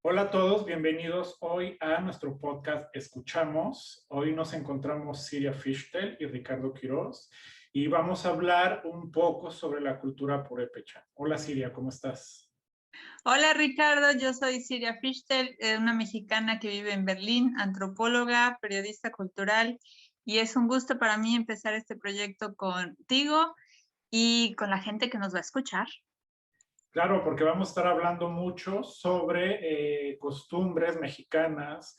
Hola a todos, bienvenidos hoy a nuestro podcast Escuchamos. Hoy nos encontramos Siria Fischtel y Ricardo Quiroz y vamos a hablar un poco sobre la cultura purépecha. Hola Siria, ¿cómo estás? Hola Ricardo, yo soy Siria Fischtel, una mexicana que vive en Berlín, antropóloga, periodista cultural, y es un gusto para mí empezar este proyecto contigo y con la gente que nos va a escuchar. Claro, porque vamos a estar hablando mucho sobre costumbres mexicanas,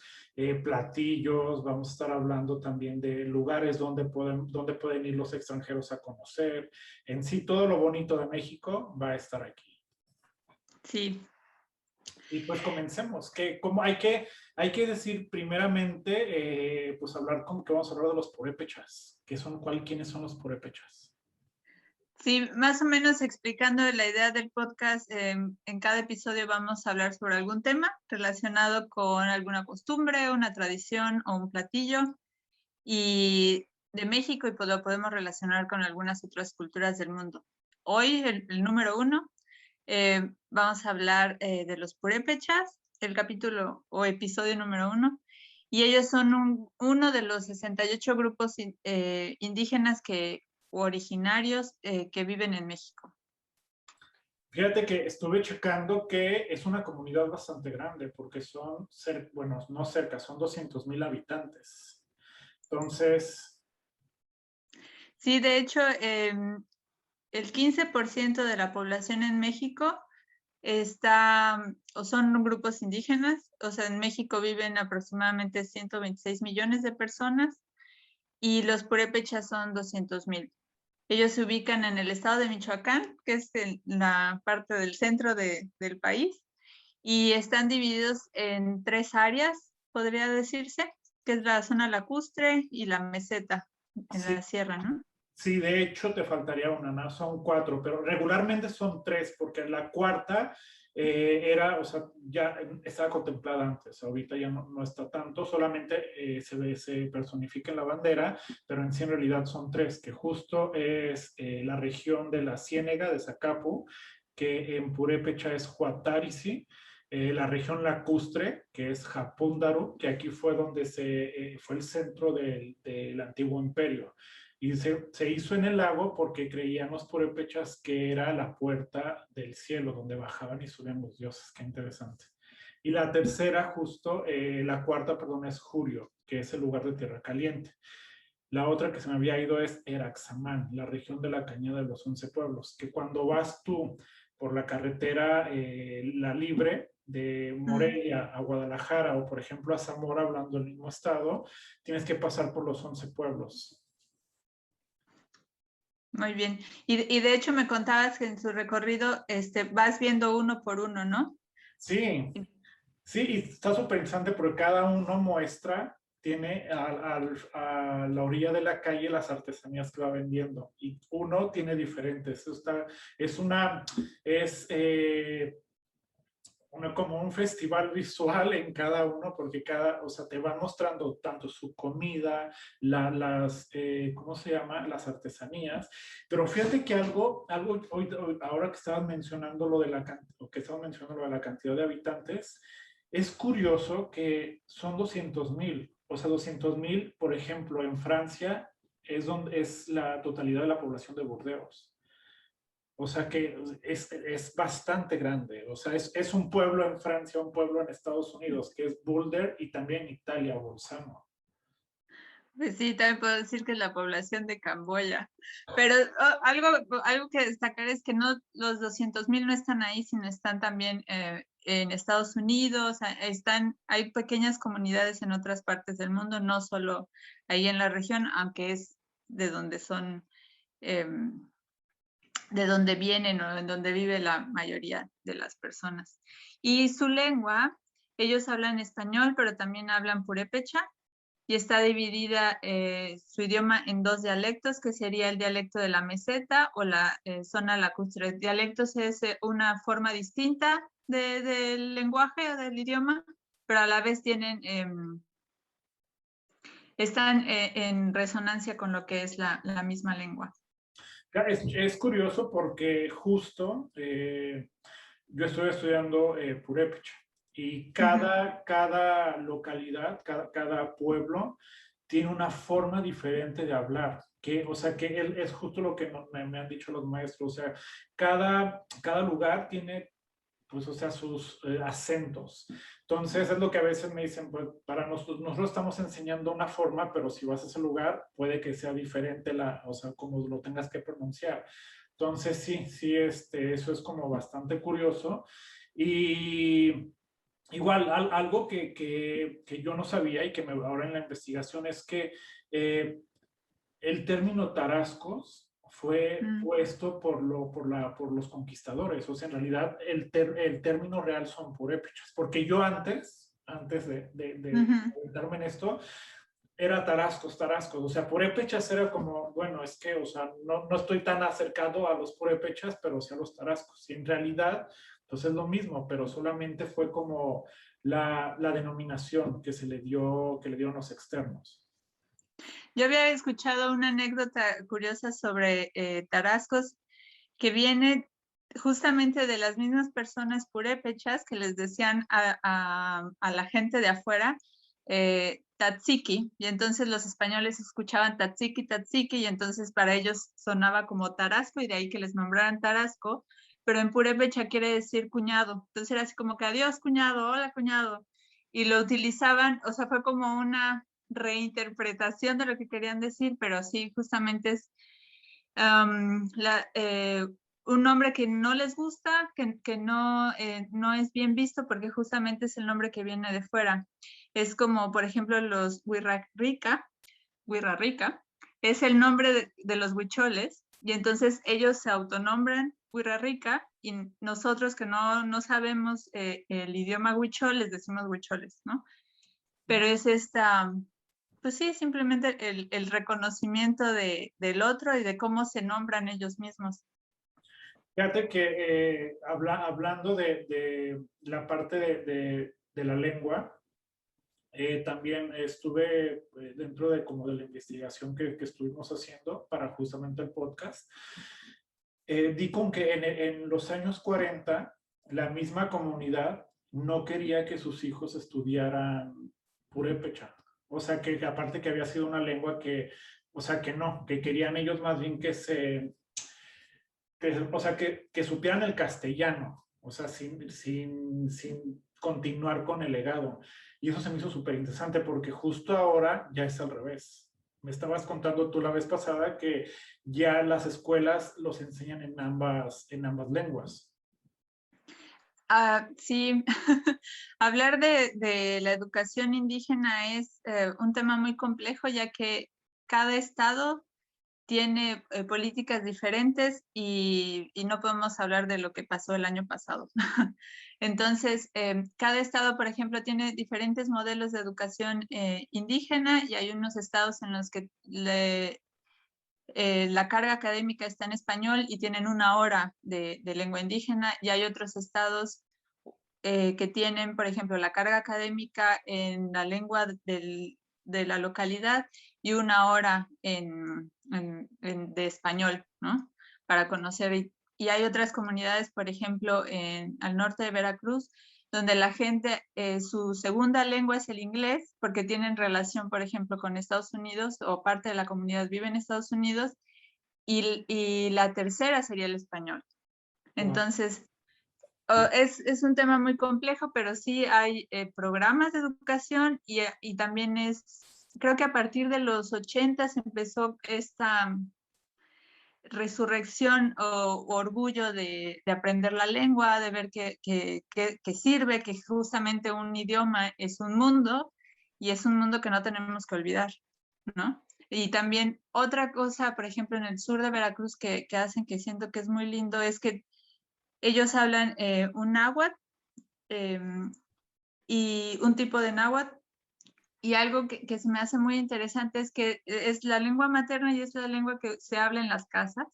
platillos, vamos a estar hablando también de lugares donde pueden ir los extranjeros a conocer. En sí, todo lo bonito de México va a estar aquí. Sí, Y pues comencemos. ¿Cómo hay que decir primeramente, pues hablar como que vamos a hablar de los purépechas? ¿Quiénes son los purépechas? sí, más o menos explicando la idea del podcast, en cada episodio vamos a hablar sobre algún tema relacionado con alguna costumbre, una tradición o un platillo y de México y pues lo podemos relacionar con algunas otras culturas del mundo. Hoy el número uno. Vamos a hablar de los purépechas, el capítulo o episodio número uno, y ellos son uno de los 68 grupos indígenas o originarios que viven en México. Fíjate que estuve checando que es una comunidad bastante grande porque bueno, no cerca, son 200,000 habitantes. Entonces, Sí, de hecho, el 15% de la población en México o son grupos indígenas, o sea, en México viven aproximadamente 126 millones de personas y los purépechas son 200,000. Ellos se ubican en el estado de Michoacán, que es la parte del centro del país, y están divididos en tres áreas, podría decirse, que es la zona lacustre y la meseta en sí, la sierra, ¿no? sí, de hecho te faltaría una, ¿no? Son cuatro, pero regularmente son tres porque la cuarta o sea, ya estaba contemplada antes, ahorita ya no está tanto, solamente se personifica en la bandera, pero en sí en realidad son tres, que justo es la región de la Ciénega de Zacapu, que en purépecha es Huatarisi, la región lacustre, que es Japúndaro, que aquí fue donde fue el centro del antiguo imperio. Y se hizo en el lago porque creían los purépechas que era la puerta del cielo, donde bajaban y subían los dioses. Qué interesante. Y la tercera, la cuarta, perdón, es Jurio, que es el lugar de tierra caliente. La otra que se me había ido es Eraxamán, la región de la Cañada de los 11 Pueblos, que cuando vas tú por la carretera La Libre de Morelia a Guadalajara o por ejemplo a Zamora, hablando del mismo estado, tienes que pasar por los 11 pueblos. Muy bien. Y de hecho me contabas que en su recorrido vas viendo uno por uno, ¿no? Sí, sí, y está súper interesante porque cada uno tiene a la orilla de la calle las artesanías que va vendiendo y uno tiene diferentes. Es una, es como un festival visual en cada uno porque o sea, te van mostrando tanto su comida, ¿cómo se llama? Las artesanías. Pero fíjate que ahora que estabas mencionando lo de la cantidad de habitantes, es curioso que son 200,000. O sea, 200,000, por ejemplo, en Francia es la totalidad de la población de Burdeos. O sea que es bastante grande. O sea, es un pueblo en Francia, un pueblo en Estados Unidos, que es Boulder, y también Italia, Bolzano. Pues sí, también puedo decir que es la población de Camboya. Pero algo que destacar es que no, los 200,000 no están ahí, sino están también en Estados Unidos, hay pequeñas comunidades en otras partes del mundo, no solo ahí en la región, aunque es de donde son, em, de donde vienen o en donde vive la mayoría de las personas. Y su lengua, ellos hablan español, pero también hablan purépecha y está dividida su idioma en dos dialectos, que sería el dialecto de la meseta o la zona lacustre. Dialectos es una forma distinta del lenguaje o del idioma, pero a la vez están en resonancia con lo que es la misma lengua. Es curioso porque justo yo estoy estudiando Purépecha y cada localidad, cada pueblo tiene una forma diferente de hablar. O sea, que es justo lo que me han dicho los maestros. O sea, cada lugar tiene, pues, o sea, sus acentos. Entonces, es lo que a veces me dicen, pues, para nosotros estamos enseñando una forma, pero si vas a ese lugar, puede que sea diferente o sea, como lo tengas que pronunciar. Entonces, sí, eso es como bastante curioso. Y igual, algo que yo no sabía y que ahora en la investigación es que eh, el término tarascos fue puesto por los conquistadores. O sea, en realidad el término real son purépechas. Porque yo antes de preguntarme en esto, era tarascos. O sea, purépechas era como, bueno, es que, o sea, no estoy tan acercado a los purépechas, pero sí a los tarascos. Y en realidad, pues es lo mismo, pero solamente fue como la denominación que le dieron los externos. Yo había escuchado una anécdota curiosa sobre tarascos que viene justamente de las mismas personas purépechas que les decían a la gente de afuera tatsiki, y entonces los españoles escuchaban tatsiki, tatsiki, y entonces para ellos sonaba como tarasco, y de ahí que les nombraran tarasco, pero en purépecha quiere decir cuñado. Entonces era así como que adiós cuñado, hola cuñado, y lo utilizaban, o sea, fue como una reinterpretación de lo que querían decir, pero sí, justamente es un nombre que no les gusta, que no es bien visto porque justamente es el nombre que viene de fuera. Es como, por ejemplo, los Wirrarrica, es el nombre de los huicholes, y entonces ellos se autonombran Wirrarrica, y nosotros que no sabemos el idioma huichol, les decimos huicholes, ¿no? Pero es pues sí, simplemente el reconocimiento del otro y de cómo se nombran ellos mismos. Fíjate que hablando de la parte de la lengua, también estuve dentro de como de la investigación que estuvimos haciendo para justamente el podcast. Di con que en los años 40 la misma comunidad no quería que sus hijos estudiaran purépecha. O sea, que aparte que había sido una lengua o sea, que querían ellos más bien o sea, que supieran el castellano, o sea, sin continuar con el legado. Y eso se me hizo súper interesante porque justo ahora ya es al revés. Me estabas contando tú la vez pasada que ya las escuelas los enseñan en ambas lenguas. Sí, hablar de la educación indígena es un tema muy complejo, ya que cada estado tiene políticas diferentes y no podemos hablar de lo que pasó el año pasado. Entonces, cada estado, por ejemplo, tiene diferentes modelos de educación indígena, y hay unos estados en los que la carga académica está en español y tienen 1 hora de lengua indígena, y hay otros estados que tienen, por ejemplo, la carga académica en la lengua de la localidad y 1 hora de español, ¿no? Para conocer. Y hay otras comunidades, por ejemplo, al norte de Veracruz, donde la gente, su segunda lengua es el inglés, porque tienen relación, por ejemplo, con Estados Unidos, o parte de la comunidad vive en Estados Unidos, y la tercera sería el español. Entonces, es un tema muy complejo, pero sí hay programas de educación, y también creo que a partir de los 80 se empezó esta resurrección o orgullo de aprender la lengua, de ver que sirve, que justamente un idioma es un mundo, y es un mundo que no tenemos que olvidar, ¿no? Y también otra cosa, por ejemplo, en el sur de Veracruz que hacen, que siento que es muy lindo, es que ellos hablan un náhuatl y un tipo de náhuatl, y algo que se me hace muy interesante es que es la lengua materna y es la lengua que se habla en las casas,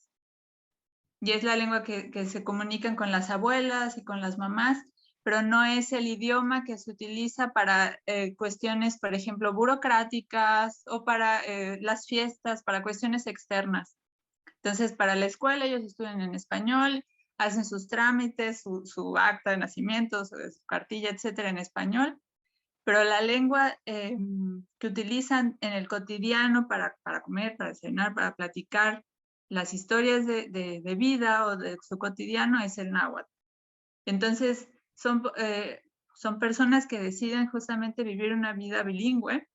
y es la lengua que se comunican con las abuelas y con las mamás, pero no es el idioma que se utiliza para cuestiones, por ejemplo, burocráticas, o para las fiestas, para cuestiones externas. Entonces, para la escuela ellos estudian en español, hacen sus trámites, su acta de nacimiento, su cartilla, etcétera, en español, pero la lengua que utilizan en el cotidiano para comer, para desayunar, para platicar las historias de vida o de su cotidiano es el náhuatl. Entonces, son personas que deciden justamente vivir una vida bilingüe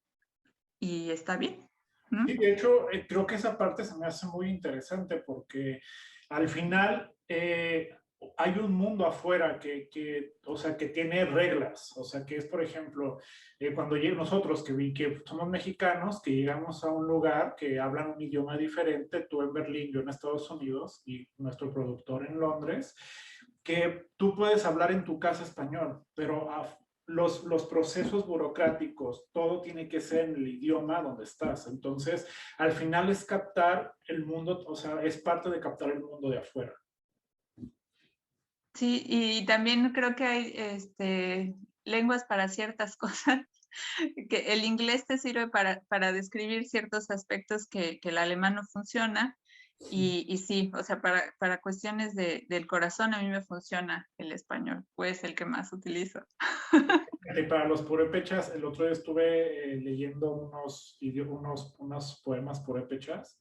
y está bien, ¿no? Sí, de hecho, creo que esa parte se me hace muy interesante porque al final hay un mundo afuera o sea, que tiene reglas. O sea, que es, por ejemplo, cuando nosotros que somos mexicanos, que llegamos a un lugar que hablan un idioma diferente, tú en Berlín, yo en Estados Unidos y nuestro productor en Londres, que tú puedes hablar en tu casa español, pero los procesos burocráticos, todo tiene que ser en el idioma donde estás. Entonces, al final es captar el mundo, o sea, es parte de captar el mundo de afuera. Sí, y también creo que hay lenguas para ciertas cosas, que el inglés te sirve para describir ciertos aspectos que el alemán no funciona. Y sí, o sea, para cuestiones del corazón a mí me funciona el español, pues el que más utilizo. Y para los purépechas, el otro día estuve leyendo unos poemas purépechas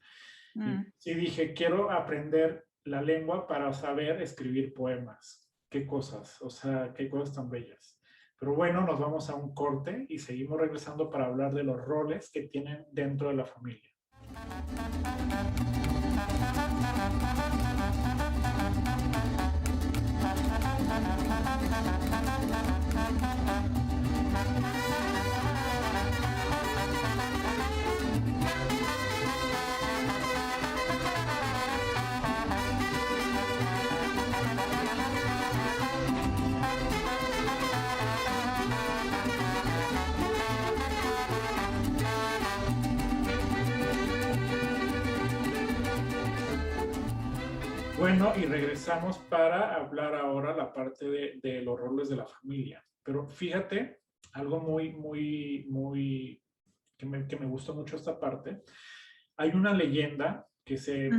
y sí dije, quiero aprender la lengua para saber escribir poemas. Qué cosas, o sea, qué cosas tan bellas. Pero bueno, nos vamos a un corte y seguimos regresando para hablar de los roles que tienen dentro de la familia. Bueno, y regresamos para hablar ahora la parte de los roles de la familia. Pero fíjate, algo que me gustó mucho esta parte. Hay una leyenda que se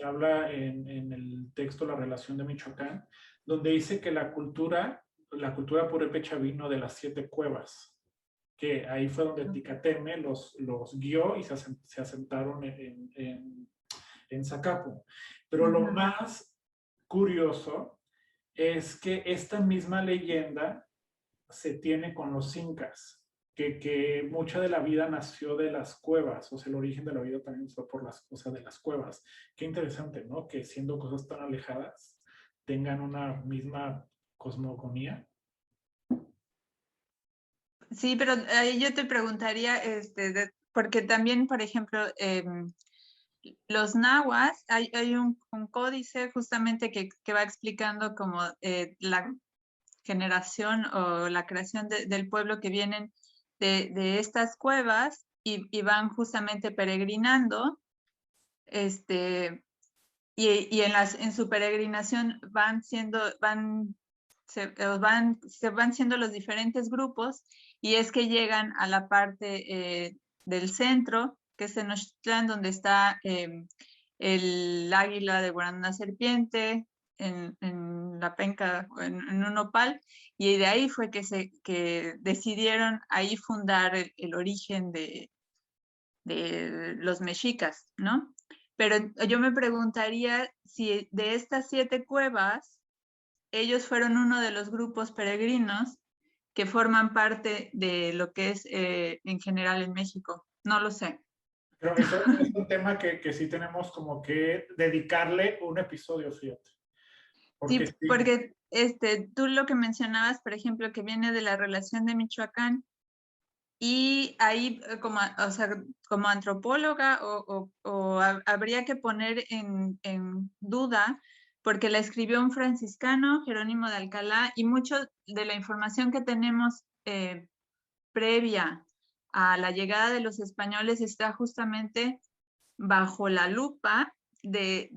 habla en el texto La relación de Michoacán, donde dice que la cultura purépecha vino de las 7 cuevas, que ahí fue donde Ticateme los guió y se asentaron en Zacapu. Pero lo más curioso es que esta misma leyenda se tiene con los incas, que mucha de la vida nació de las cuevas, o sea, el origen de la vida también fue por las cosas de las cuevas. Qué interesante, ¿no? Que siendo cosas tan alejadas, tengan una misma cosmogonía. Sí, pero ahí yo te preguntaría, porque también, por ejemplo, los nahuas, hay un códice justamente que va explicando como la generación o la creación del pueblo que vienen de estas cuevas y van justamente peregrinando, y en su peregrinación se van siendo los diferentes grupos, y es que llegan a la parte del centro, que es Tenochtitlán, donde está el águila de Guaranda Serpiente, en la penca, en un nopal, y de ahí fue que decidieron ahí fundar el origen de los mexicas, ¿no? Pero yo me preguntaría si de estas 7 cuevas, ellos fueron uno de los grupos peregrinos que forman parte de lo que es en general en México. No lo sé. Pero eso es un tema que sí tenemos como que dedicarle un episodio, fíjate. Sí, porque tú lo que mencionabas, por ejemplo, que viene de la relación de Michoacán, y ahí o sea, como antropóloga habría que poner en duda, porque la escribió un franciscano, Jerónimo de Alcalá, y mucho de la información que tenemos previa a la llegada de los españoles está justamente bajo la lupa de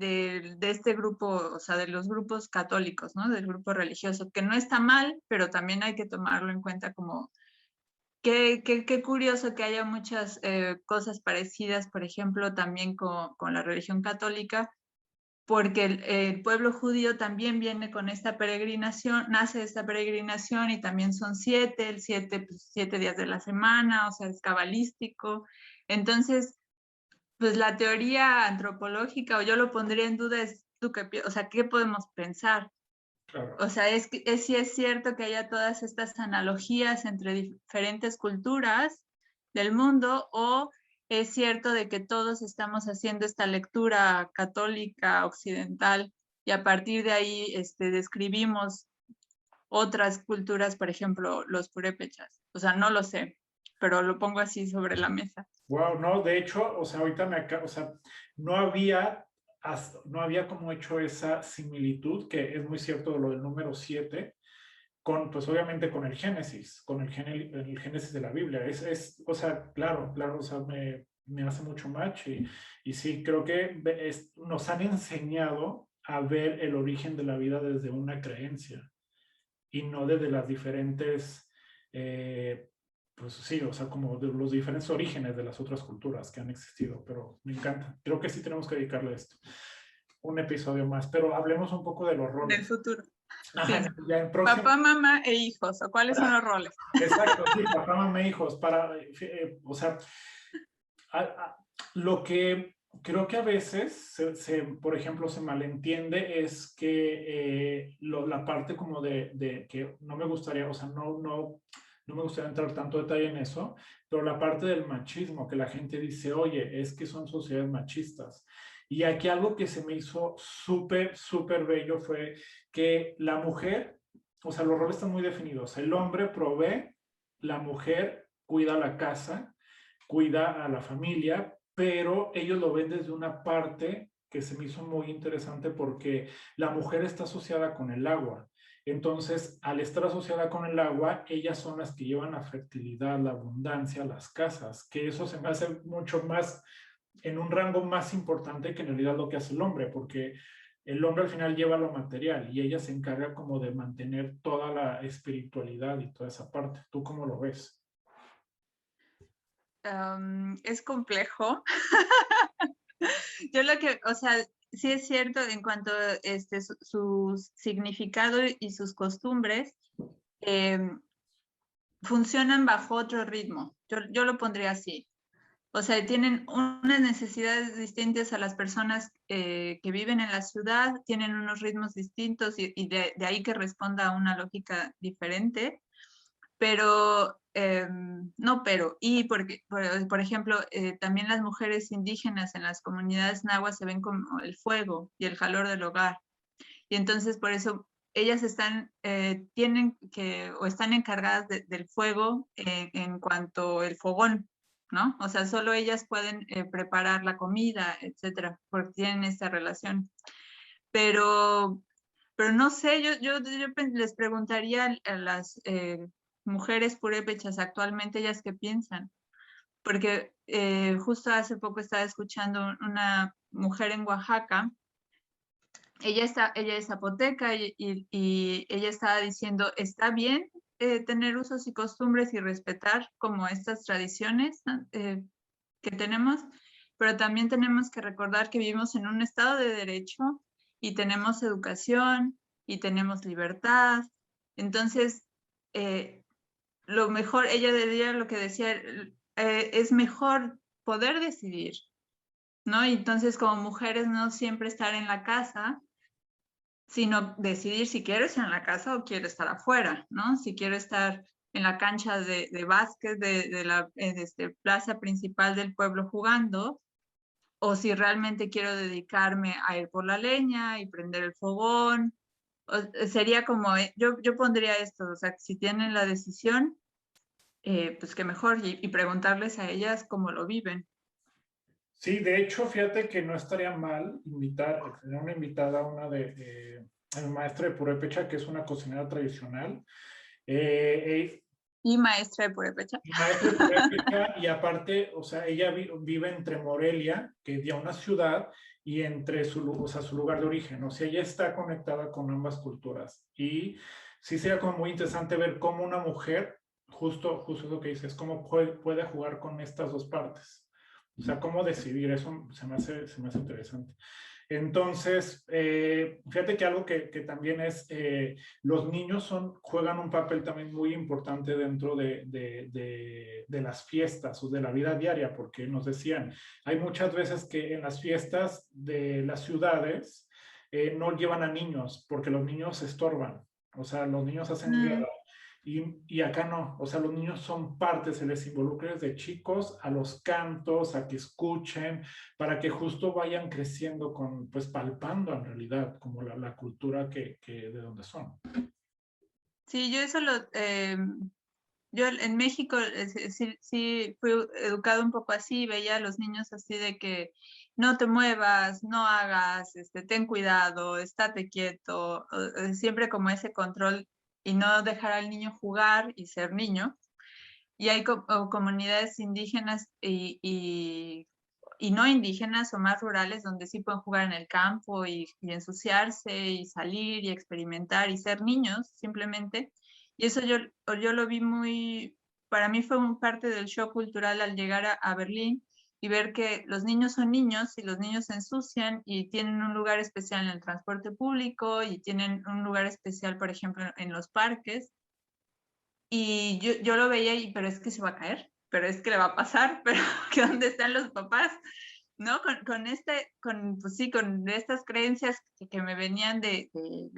este grupo, o sea, de los grupos católicos, ¿no? Del grupo religioso, que no está mal, pero también hay que tomarlo en cuenta como qué curioso que haya muchas cosas parecidas, por ejemplo, también con la religión católica, porque el pueblo judío también viene con esta peregrinación, nace de esta peregrinación y también son 7, el 7, pues, 7 días de la semana, o sea, es cabalístico. Entonces, pues la teoría antropológica, o yo lo pondría en duda, es tú qué, o sea, ¿qué podemos pensar? Claro. O sea, sí es cierto que haya todas estas analogías entre diferentes culturas del mundo, o es cierto de que todos estamos haciendo esta lectura católica occidental y a partir de ahí describimos otras culturas, por ejemplo, los purépechas. O sea, no lo sé, pero lo pongo así sobre la mesa. Wow, no, de hecho, o sea, ahorita o sea, no había, no había como hecho esa similitud, que es muy cierto lo del número 7, con, pues obviamente con el Génesis, con el Génesis de la Biblia. O sea, claro, claro, o sea, me hace mucho match y sí, creo que nos han enseñado a ver el origen de la vida desde una creencia y no desde las diferentes, pues sí, o sea, como de los diferentes orígenes de las otras culturas que han existido, pero me encanta. Creo que sí tenemos que dedicarle a esto un episodio más, pero hablemos un poco de los Del roles. futuro. Ajá, Sí. ya en próximo. Papá, mamá e hijos, ¿o cuáles son los roles? Exacto, sí, papá, mamá, hijos, o sea, a, a, lo que creo que a veces, por ejemplo, se malentiende es que la parte como de que no me gustaría, o sea, no me gustaría entrar tanto detalle en eso, pero la parte del machismo, que la gente dice, oye, es que son sociedades machistas. Y aquí algo que se me hizo súper, súper bello fue que la mujer, o sea, los roles están muy definidos. El hombre provee, la mujer cuida la casa, cuida a la familia, pero ellos lo ven desde una parte que se me hizo muy interesante porque la mujer está asociada con el agua. Entonces, al estar asociada con el agua, ellas son las que llevan la fertilidad, la abundancia, las casas, que eso se me hace mucho más, en un rango más importante que en realidad lo que hace el hombre, porque el hombre al final lleva lo material y ella se encarga como de mantener toda la espiritualidad y toda esa parte. ¿Tú cómo lo ves? Es complejo. Yo lo que, o sea, sí es cierto en cuanto a su significado y sus costumbres, funcionan bajo otro ritmo. Yo lo pondría así. O sea, tienen unas necesidades distintas a las personas que viven en la ciudad, tienen unos ritmos distintos y de ahí que responda a una lógica diferente. Pero, no, pero, y porque, por ejemplo, también las mujeres indígenas en las comunidades nahuas se ven como el fuego y el calor del hogar. Y entonces por eso ellas tienen que, o están encargadas del fuego en cuanto el fogón, ¿no? O sea, solo ellas pueden preparar la comida, etcétera, porque tienen esta relación. Pero, pero no sé, yo les preguntaría a las mujeres purépechas actualmente, ellas qué piensan. Porque justo hace poco estaba escuchando una mujer en Oaxaca. Ella es zapoteca y ella estaba diciendo, está bien tener usos y costumbres y respetar como estas tradiciones, ¿no? Que tenemos, pero también tenemos que recordar que vivimos en un estado de derecho y tenemos educación y tenemos libertad. Entonces, lo mejor, ella decía lo que decía, es mejor poder decidir, ¿no? Y entonces como mujeres no siempre estar en la casa, sino decidir si quiero estar en la casa o quiero estar afuera, ¿no? Si quiero estar en la cancha de básquet de la plaza principal del pueblo jugando, o si realmente quiero dedicarme a ir por la leña y prender el fogón. Sería como, yo pondría esto, o sea, si tienen la decisión, pues que mejor, y preguntarles a ellas cómo lo viven. Sí, de hecho, fíjate que no estaría mal tener una invitada, una el maestra de purépecha, que es una cocinera tradicional. Eh, Y maestra de purépecha. Maestra de purépecha y aparte, o sea, ella vive entre Morelia, que es ya una ciudad, y entre o sea, su lugar de origen. O sea, ella está conectada con ambas culturas. Y sí sería como muy interesante ver cómo una mujer, justo lo que dices, cómo puede jugar con estas dos partes. O sea, cómo decidir, eso se me hace interesante. Entonces, fíjate que algo que también es, los niños juegan un papel también muy importante dentro de las fiestas o de la vida diaria, porque nos decían, hay muchas veces que en las fiestas de las ciudades no llevan a niños porque los niños estorban, o sea, los niños hacen Mm. guerra. Y acá no, o sea, los niños son parte, se les involucra desde chicos a los cantos, a que escuchen, para que justo vayan creciendo con, pues palpando en realidad, como la cultura de donde son. Sí, yo eso yo en México sí fui educado un poco así, veía a los niños así de que no te muevas, no hagas, ten cuidado, estate quieto, siempre como ese control y no dejar al niño jugar y ser niño. Y hay comunidades indígenas y no indígenas o más rurales donde sí pueden jugar en el campo y ensuciarse y salir y experimentar y ser niños simplemente. Y eso yo lo vi para mí fue parte del shock cultural al llegar a Berlín y ver que los niños son niños y los niños se ensucian y tienen un lugar especial en el transporte público y tienen un lugar especial, por ejemplo, en los parques. Y yo lo veía y, pero es que se va a caer, pero es que le va a pasar, pero que dónde están los papás, ¿no? Pues sí, con estas creencias que me venían de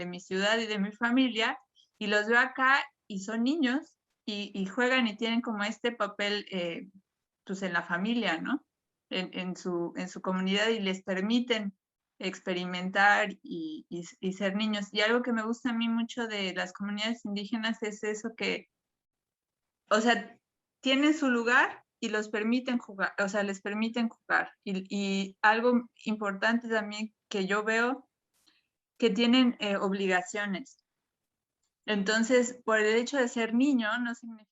mi ciudad y de mi familia, y los veo acá y son niños y juegan y tienen como este papel, pues en la familia, ¿no? En su comunidad y les permiten experimentar y ser niños. Y algo que me gusta a mí mucho de las comunidades indígenas es eso que, o sea, tienen su lugar y los permiten jugar, o sea, les permiten jugar. Y algo importante también que yo veo, que tienen obligaciones. Entonces, por el hecho de ser niño, no significa